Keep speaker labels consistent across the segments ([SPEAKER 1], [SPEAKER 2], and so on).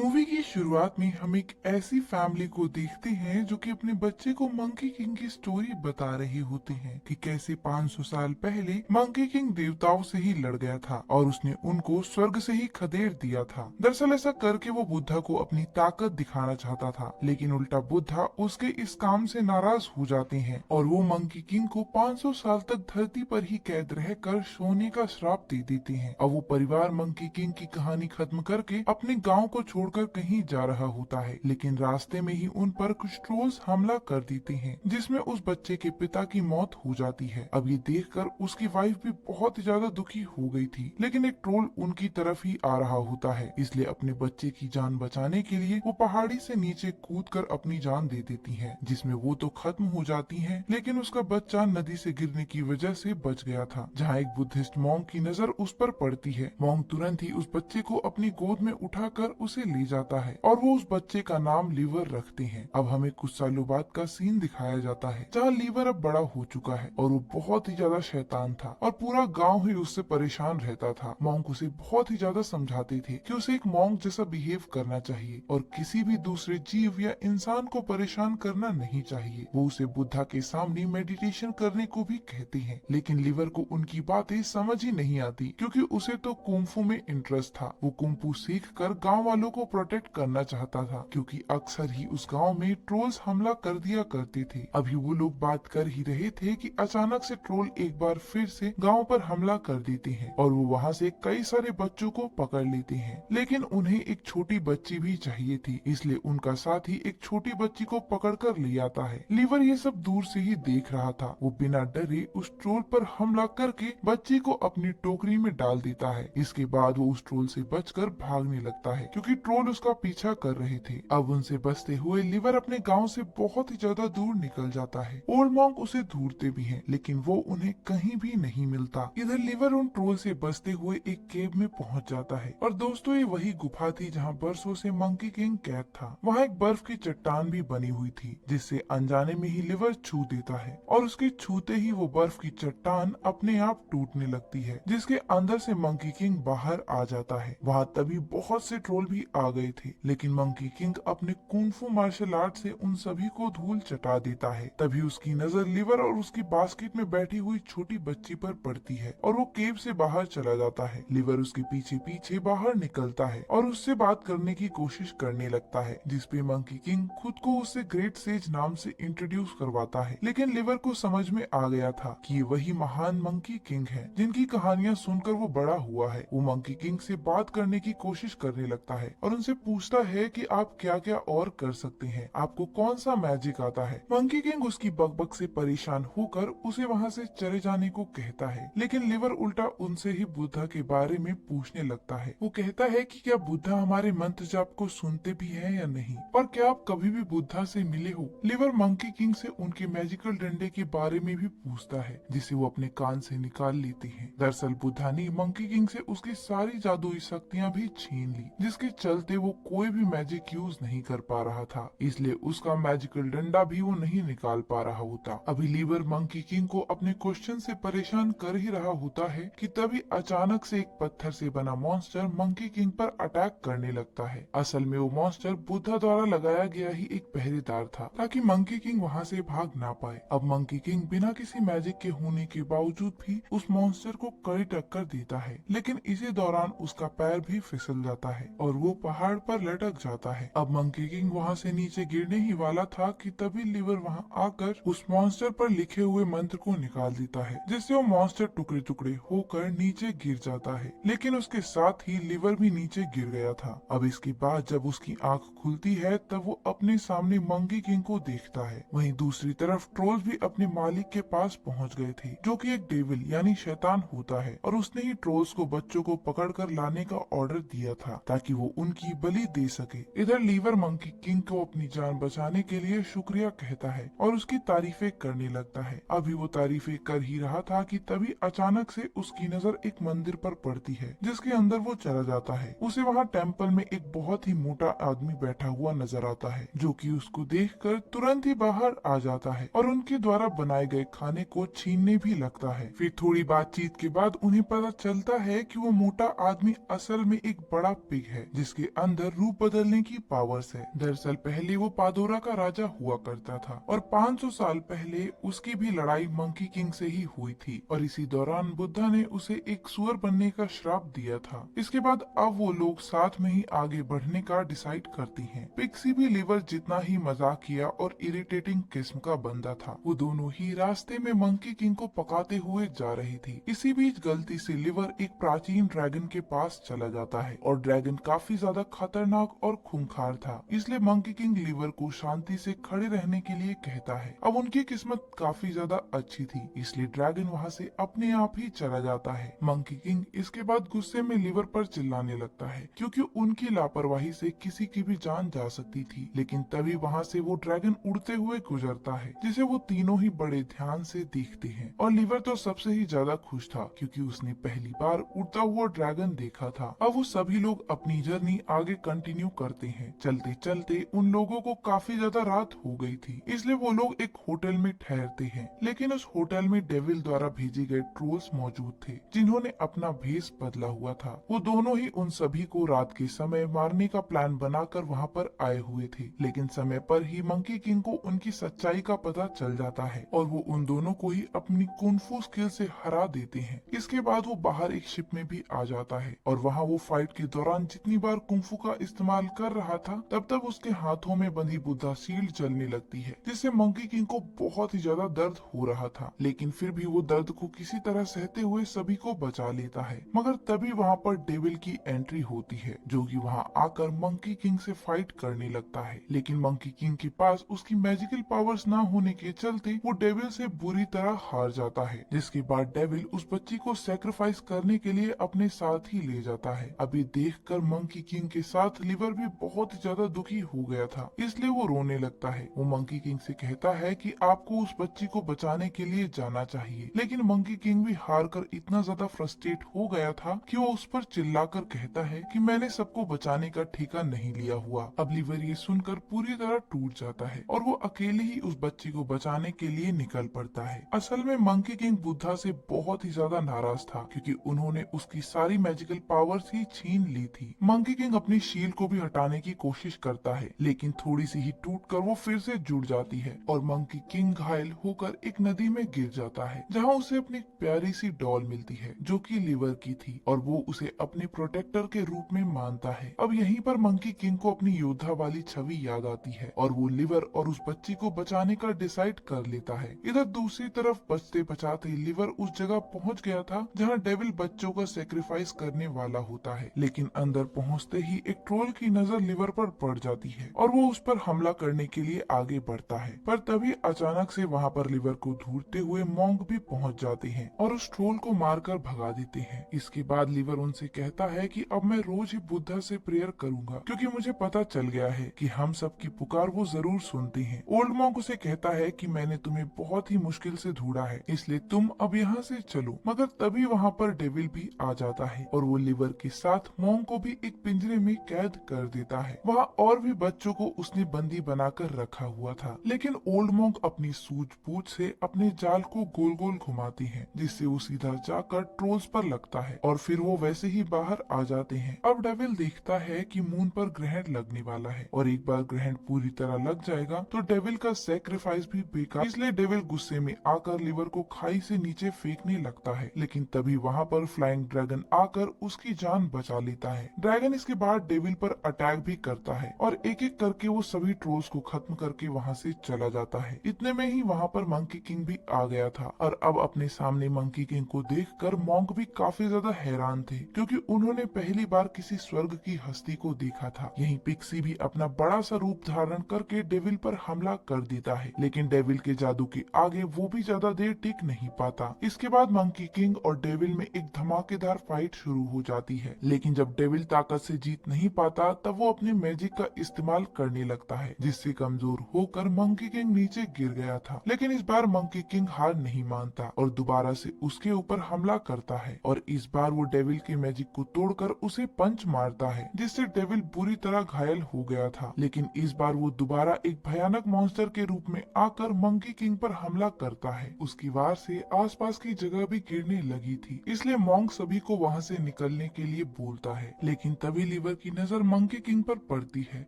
[SPEAKER 1] Movie की शुरुआत में हम एक ऐसी फैमिली को देखते हैं जो कि अपने बच्चे को मंकी किंग की स्टोरी बता रहे होते हैं कि कैसे 500 साल पहले मंकी किंग देवताओं से ही लड़ गया था और उसने उनको स्वर्ग से ही खदेड़ दिया था। दरअसल ऐसा करके वो बुद्धा को अपनी ताकत दिखाना चाहता था, लेकिन उल्टा बुद्धा उसके इस काम से नाराज हो जाते हैं और वो मंकी किंग को 500 साल तक धरती पर ही कैद रहकर सोने का श्राप दे देते हैं। और वो परिवार मंकी किंग की कहानी खत्म करके अपने गांव को छोड़कर कहीं जा रहा होता है, लेकिन रास्ते में ही उन पर कुछ ट्रोल्स हमला कर देते हैं जिसमें उस बच्चे के पिता की मौत हो जाती है। अब ये देखकर उसकी वाइफ भी बहुत ही ज्यादा दुखी हो गई थी, लेकिन एक ट्रोल उनकी तरफ ही आ रहा होता है, इसलिए अपने बच्चे की जान बचाने के लिए वो पहाड़ी से नीचे कूदकर अपनी जान दे देती है, जिसमें वो तो खत्म हो जाती है, लेकिन उसका बच्चा नदी से गिरने की वजह से बच गया था। जहाँ एक बुद्धिस्ट मॉन्क की नजर उस पर पड़ती है, मॉन्क तुरंत ही उस बच्चे को अपनी गोद में उठाकर उसे ले जाता है और वो उस बच्चे का नाम लीवर रखते हैं। अब हमें कुछ सालों बाद का सीन दिखाया जाता है जहाँ लीवर अब बड़ा हो चुका है और वो बहुत ही ज्यादा शैतान था और पूरा गांव ही उससे परेशान रहता था। मॉन्क उसे बहुत ही ज्यादा समझाते थे कि उसे एक मॉन्क जैसा बिहेव करना चाहिए और किसी भी दूसरे जीव या इंसान को परेशान करना नहीं चाहिए। वो उसे बुद्धा के सामने मेडिटेशन करने को भी कहते हैं, लेकिन लीवर को उनकी बातें समझ ही नहीं आती क्योंकि उसे तो कुंफू में इंटरेस्ट था। वो कुंफू सीख कर गाँव वालों को प्रोटेक्ट करना चाहता था क्योंकि अक्सर ही उस गांव में ट्रोल्स हमला कर दिया करते थे। अभी वो लोग बात कर ही रहे थे कि अचानक से ट्रोल एक बार फिर से गांव पर हमला कर देते हैं और वो वहां से कई सारे बच्चों को पकड़ लेते हैं, लेकिन उन्हें एक छोटी बच्ची भी चाहिए थी, इसलिए उनका साथी एक छोटी बच्ची को पकड़ कर ले आता है। लीवर ये सब दूर से ही देख रहा था। वो बिना डरे उस ट्रोल पर हमला करके बच्ची को अपनी टोकरी में डाल देता है। इसके बाद वो उस ट्रोल से बचकर भागने लगता है क्योंकि ट्रोल उसका पीछा कर रहे थे। अब उनसे बचते हुए लीवर अपने गांव से बहुत ही ज्यादा दूर निकल जाता है। ओल्ड मॉन्क उसे ढूंढते भी हैं, लेकिन वो उन्हें कहीं भी नहीं मिलता। इधर लीवर उन ट्रोल से बचते हुए एक केव में पहुंच जाता है और दोस्तों ये वही गुफा थी जहां बरसों से मंकी किंग कैद था। वहां एक बर्फ की चट्टान भी बनी हुई थी जिससे अनजाने में ही लीवर छू देता है और उसके छूते ही वो बर्फ की चट्टान अपने आप टूटने लगती है, जिसके अंदर से मंकी किंग बाहर आ जाता है। वहाँ तभी बहुत से ट्रोल भी आ गए थे, लेकिन मंकी किंग अपने कुंफू मार्शल आर्ट से उन सभी को धूल चटा देता है। तभी उसकी नजर लीवर और उसकी बास्केट में बैठी हुई छोटी बच्ची पर पड़ती है और वो केव से बाहर चला जाता है। लीवर उसके पीछे पीछे बाहर निकलता है और उससे बात करने की कोशिश करने लगता है, जिसपे मंकी किंग खुद को उससे ग्रेट सेज नाम से इंट्रोड्यूस करवाता है। लेकिन लीवर को समझ में आ गया था कि ये वही महान मंकी किंग है जिनकी कहानियां सुनकर वो बड़ा हुआ है। वो मंकी किंग से बात करने की कोशिश करने लगता है और उनसे पूछता है कि आप क्या क्या और कर सकते हैं, आपको कौन सा मैजिक आता है। मंकी किंग उसकी बकबक से परेशान होकर उसे वहाँ से चले जाने को कहता है, लेकिन लीवर उल्टा उनसे ही बुद्धा के बारे में पूछने लगता है। वो कहता है कि क्या बुद्धा हमारे मंत्र जाप को सुनते भी है या नहीं, और क्या आप कभी भी बुद्धा से मिले हो। लीवर मंकी किंग से उनके मैजिकल डंडे के बारे में भी पूछता है, जिसे वो अपने कान से निकाल लेते हैं। दरअसल बुद्धा ने मंकी किंग से उसकी सारी जादुई शक्तियाँ भी छीन ली, जिसके चलते वो कोई भी मैजिक यूज नहीं कर पा रहा था, इसलिए उसका मैजिकल डंडा भी वो नहीं निकाल पा रहा होता। अभी लीवर मंकी किंग को अपने क्वेश्चन से परेशान कर ही रहा होता है कि तभी अचानक से एक पत्थर से बना मॉन्स्टर मंकी किंग पर अटैक करने लगता है। असल में वो मॉन्स्टर बुद्धा द्वारा लगाया गया ही एक पहरेदार था ताकि मंकी किंग वहाँ से भाग ना पाए। अब मंकी किंग बिना किसी मैजिक के होने के बावजूद भी उस मॉन्स्टर को कड़ी टक्कर देता है, लेकिन इसी दौरान उसका पैर भी फिसल जाता है और वो पहाड़ पर लटक जाता है। अब मंकी किंग वहाँ से नीचे गिरने ही वाला था कि तभी लीवर वहाँ आकर उस मॉन्स्टर पर लिखे हुए मंत्र को निकाल देता है, जिससे वो मॉन्स्टर टुकड़े टुकड़े होकर नीचे गिर जाता है। लेकिन उसके साथ ही लीवर भी नीचे गिर गया था। अब इसके बाद जब उसकी आंख खुलती है तब वो अपने सामने मंकी किंग को देखता है। वहीं दूसरी तरफ ट्रोल्स भी अपने मालिक के पास पहुंच गए थे, जो कि एक डेविल यानी शैतान होता है, और उसने ही ट्रोल्स को बच्चों को पकड़कर लाने का ऑर्डर दिया था ताकि वो उनकी बलि दे सके। इधर लीवर मंकी किंग को अपनी जान बचाने के लिए शुक्रिया कहता है और उसकी तारीफें करने लगता है। अभी वो तारीफें कर ही रहा था कि तभी अचानक से उसकी नजर एक मंदिर पर पड़ती है, जिसके अंदर वो चला जाता है। उसे वहाँ टेम्पल में एक बहुत ही मोटा आदमी बैठा हुआ नजर आता है, जो कि उसको देखकर तुरंत ही बाहर आ जाता है और उनके द्वारा बनाए गए खाने को छीनने भी लगता है। फिर थोड़ी बातचीत के बाद उन्हें पता चलता है कि वो मोटा आदमी असल में एक बड़ा पिग है, जिसके अंदर रूप बदलने की पावर्स है। दरअसल पहले वो पादोरा का राजा हुआ करता था और 500 साल पहले उसकी भी लड़ाई मंकी किंग से ही हुई थी और इसी दौरान बुद्धा ने उसे एक सुअर बनने का श्राप दिया था। इसके बाद अब वो लोग साथ में ही आगे बढ़ने का डिसाइड करती हैं। पिक्सी भी लिवर जितना ही मजाकिया और इरिटेटिंग किस्म का बंदा था। वो दोनों ही रास्ते में मंकी किंग को पकाते हुए जा रही थी। इसी बीच गलती से लिवर एक प्राचीन ड्रैगन के पास चला जाता है और ड्रैगन काफी ज्यादा खतरनाक और खूंखार था, इसलिए मंकी किंग लिवर को शांति से खड़े रहने के लिए कहता है। अब उनकी किस्मत काफी ज्यादा अच्छी थी, इसलिए ड्रैगन वहाँ से अपने आप ही चला जाता है। मंकी किंग इसके बाद गुस्से में लिवर पर चिल्लाने लगता है क्योंकि उनकी लापरवाही से किसी की भी जान जा सकती थी। लेकिन तभी वहाँ से वो ड्रैगन उड़ते हुए गुजरता है जिसे वो तीनों ही बड़े ध्यान से देखते हैं और लिवर तो सबसे ही ज्यादा खुश था क्योंकि उसने पहली बार उड़ता हुआ ड्रैगन देखा था। अब वो सभी लोग अपनी जर्नी आगे कंटिन्यू करते हैं। चलते चलते उन लोगों को काफी ज्यादा रात हो गई थी, इसलिए वो लोग एक होटल में ठहरते हैं। लेकिन उस होटल में डेविल द्वारा भेजे गए ट्रोल्स मौजूद थे जिन्होंने अपना भेष बदला हुआ था। वो दोनों ही उन सभी को रात के समय मारने का प्लान बनाकर वहाँ पर आए हुए थे, लेकिन समय पर ही मंकी किंग को उनकी सच्चाई का पता चल जाता है और वो उन दोनों को ही अपनी कुंफू स्किल से हरा देते हैं। इसके बाद वो बाहर एक शिप में भी आ जाता है और वहाँ वो फाइट के दौरान जितनी बार कुंफू का इस्तेमाल कर रहा था तब तक उसके हाथों में बंधी बुद्धा शील्ड जलने लगती है, जिससे मंकी किंग को बहुत ही ज्यादा दर्द हो रहा था। लेकिन फिर भी वो दर्द को किसी तरह सहते हुए सभी को बचा लेता है। मगर तभी वहाँ पर डेविल की एंट्री होती है जो कि वहाँ आकर मंकी किंग से फाइट करने लगता है। लेकिन मंकी किंग के पास उसकी मैजिकल पावर्स न होने के चलते वो डेविल से बुरी तरह हार जाता है, जिसके बाद डेविल उस बच्ची को सैक्रिफाइस करने के लिए अपने साथ ही ले जाता है। अभी देखकर मंकी किंग के साथ लिवर भी बहुत ज्यादा दुखी हो गया था, इसलिए वो रोने लगता है। वो मंकी किंग से कहता है कि आपको उस बच्ची को बचाने के लिए जाना चाहिए, लेकिन मंकी किंग भी हार कर इतना ज्यादा फ्रस्ट्रेट हो गया था कि वो उस पर चिल्लाकर कहता है कि मैंने सबको बचाने का ठेका नहीं लिया हुआ। अब लिवर ये सुनकर पूरी तरह टूट जाता है और वो अकेले ही उस बच्ची को बचाने के लिए निकल पड़ता है। असल में मंकी किंग बुद्धा से बहुत ही ज्यादा नाराज था क्योंकि उन्होंने उसकी सारी मैजिकल पावर्स ही छीन ली थी। मंकी किंग अपनी शील्ड को भी हटाने की कोशिश करता है, लेकिन थोड़ी सी ही टूटकर वो फिर से जुड़ जाती है और मंकी किंग घायल होकर एक नदी में गिर जाता है जहाँ उसे अपनी प्यारी सी डॉल मिलती है जो कि लिवर की थी और वो उसे अपने प्रोटेक्टर के रूप में मानता है। अब यहीं पर मंकी किंग को अपनी योद्धा वाली छवि याद आती है और वो लिवर और उस बच्ची को बचाने का डिसाइड कर लेता है। इधर दूसरी तरफ बचते बचाते लिवर उस जगह पहुंच गया था जहां डेविल बच्चों का सेक्रीफाइस करने वाला होता है, लेकिन अंदर पहुंचते ही एक ट्रोल की नजर लिवर पर पड़ जाती है और वो उस पर हमला करने के लिए आगे बढ़ता है। पर तभी अचानक से वहाँ पर लिवर को ढूंढते हुए मॉन्क भी पहुँच जाते हैं और उस ट्रोल को मारकर भगा देते हैं। इसके बाद लिवर उनसे कहता है कि अब मैं रोज ही बुद्धा से प्रेयर करूंगा क्योंकि मुझे पता चल गया है कि हम सब की पुकार वो जरूर सुनते हैं। ओल्ड मॉन्क उसे कहता है कि मैंने तुम्हें बहुत ही मुश्किल से ढूंढा है, इसलिए तुम अब यहाँ से चलो। मगर तभी वहाँ पर डेविल भी आ जाता है और वो लिवर के साथ मॉन्क को भी एक पिंजरे में कैद कर देता है। वहाँ और भी बच्चों को उसने बंदी बनाकर रखा हुआ था, लेकिन ओल्ड मॉन्क अपनी सूझबूझ से अपने जाल को गोल गोल घुमाती है जिससे वो सीधा जाकर ट्रोल्स पर लगता है और फिर वो वैसे ही बाहर आ जाते हैं। अब डेविल देखता है कि मून पर ग्रहण लगने वाला है और एक बार ग्रहण पूरी तरह लग जाएगा तो डेविल का सैक्रिफाइस भी बेकार, इसलिए डेविल गुस्से में आकर लिवर को खाई से नीचे फेंकने लगता है। लेकिन तभी वहाँ पर फ्लाइंग ड्रैगन आकर उसकी जान बचा लेता है। ड्रैगन इसके बाद डेविल पर अटैक भी करता है और एक एक करके वो सभी ट्रोल्स को खत्म करके वहाँ से चला जाता है। इतने में ही वहाँ पर मंकी किंग भी आ गया था और अब अपने सामने मंकी किंग को देखकर मॉन्क भी काफी ज्यादा हैरान थे क्योंकि उन्होंने पहली बार किसी स्वर्ग की हस्ती को देखा था। यहीं पिक्सी भी अपना बड़ा सा रूप धारण करके डेविल पर हमला कर देता है, लेकिन डेविल के जादू के आगे वो भी ज्यादा देर टिक नहीं पाता। इसके बाद मंकी किंग और डेविल में एक धमाकेदार फाइट शुरू हो जाती है, लेकिन जब डेविल ताकत से जीत नहीं पाता तब वो अपने मैजिक का इस्तेमाल करने लगता है जिससे कमजोर होकर मंकी किंग नीचे गिर गया था। लेकिन इस बार मंकी किंग हार नहीं मानता और दोबारा से उसके ऊपर हमला करता है और इस बार वो डेविल के मैजिक को तोड़कर उसे पंच मारता है जिससे डेविल बुरी तरह घायल हो गया था। लेकिन इस बार वो दोबारा एक भयानक मॉन्स्टर के रूप में आकर मंकी किंग पर हमला करता है। उसकी वार से आसपास की जगह भी गिरने लगी थी, इसलिए मॉन्क सभी को वहाँ से निकलने के लिए बोलता है। लेकिन तभी लिवर की नजर मंकी किंग पर पड़ती है,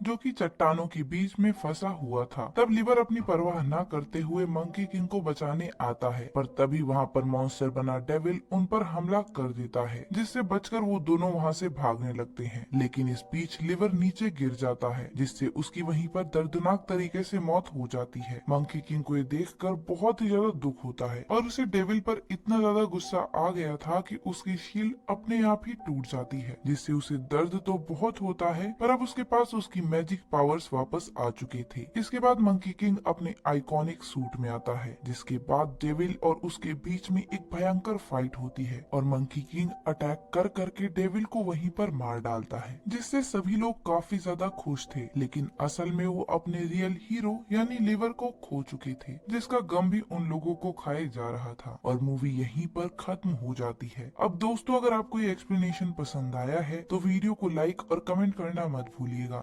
[SPEAKER 1] जो कि चट्टानों के बीच में फंसा हुआ था। तब लिवर अपनी परवाह न करते हुए मंकी किंग को बचाने आता है, पर तभी वहाँ पर मॉन्स्टर बना डेविल उन पर हमला कर देता है, जिससे बचकर वो दोनों वहाँ से भागने लगते हैं। लेकिन इस बीच लिवर नीचे गिर जाता है, जिससे उसकी वहीं पर दर्दनाक तरीके से मौत हो जाती है। मंकी किंग को ये देखकर बहुत ही ज्यादा दुख होता है और उसे डेविल पर इतना ज्यादा गुस्सा आ गया था कि उसकी शील्ड अपने आप ही टूट जाती है, जिससे उसे दर्द तो बहुत होता है, पर अब उसके पास उसकी मैजिक पावर्स वापस आ चुके थे। इसके बाद मंकी किंग अपने आइकॉनिक सूट में आता है, जिसके बाद डेविल और उसके बीच में एक भयंकर फाइट होती है और मंकी किंग अटैक कर करके डेविल को वहीं पर मार डालता है, जिससे सभी लोग काफी ज्यादा खुश थे। लेकिन असल में वो अपने रियल हीरो यानी लिवर को खो चुके थे, जिसका गम भी उन लोगों को खाए जा रहा था और मूवी यहीं पर खत्म हो जाती है। अब दोस्तों, अगर आपको ये एक्सप्लेनेशन पसंद आया है तो वीडियो को लाइक और कमेंट करना मत भूलिएगा।